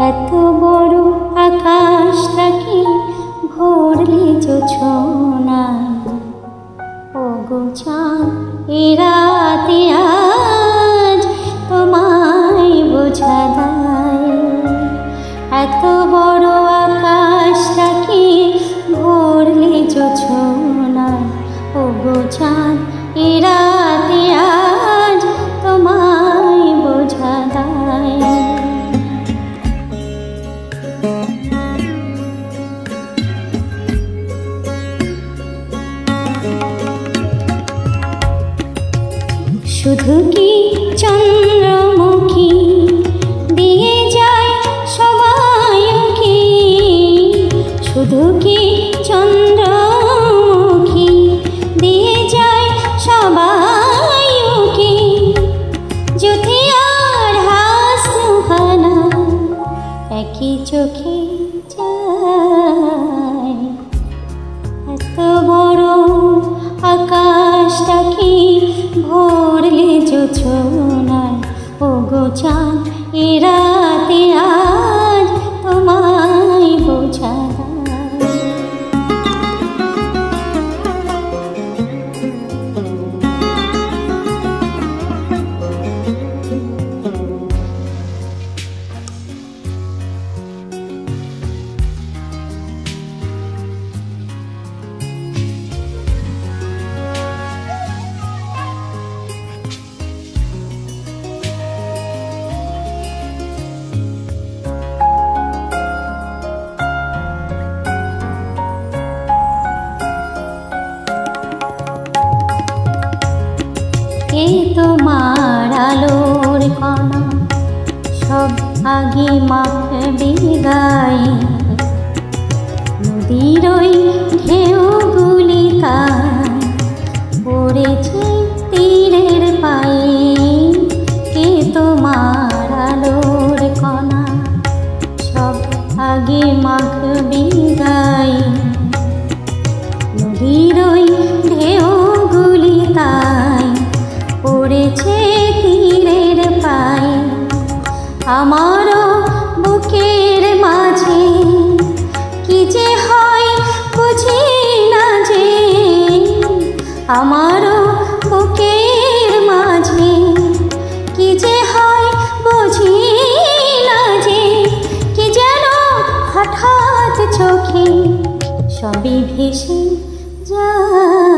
এত বড় আকাশটাকে ভরলে জোছনায়, ওগো চাঁদ এ রাতে আজ তোমায় বোঝা দায়। এত বড় আকাশটাকে ভরলে জোছনায়, ওগো চাঁদ এ রাতে আজ তোমায় বোঝা দায়। শুধু কি চন্দ্রমুখী দিয়ে যায় সবাই কি, শুধু কি চন্দ্রমুখী দিয়ে যায় সবাই কি, যদি আর হাসুহানা একই চোখে যায়। এত বড় আকাশটাকে ভরলে জোছনায়, ওগো চাঁদ এ রাতে আজ তোমায় বোঝা দায়। এ তোমার আলোর কণা সব আগে মাখবে গায়ে, নদীর ওই ঢেউগুলি তাই পড়েছে তীরের পায়ে। কে তোমার আলোর কণা সব আগে মাখবে গায়ে, নদীর ওই ঢেউগুলি তাই পড়েছে তীরের পায়ে। আমারও বুকের মাঝে কি যে হয় বুঝি না যে, আমারও বুকের মাঝে কি যে হয় বুঝি না যে, কি যেন হঠাৎ চোখে সবই ভেসে যায়।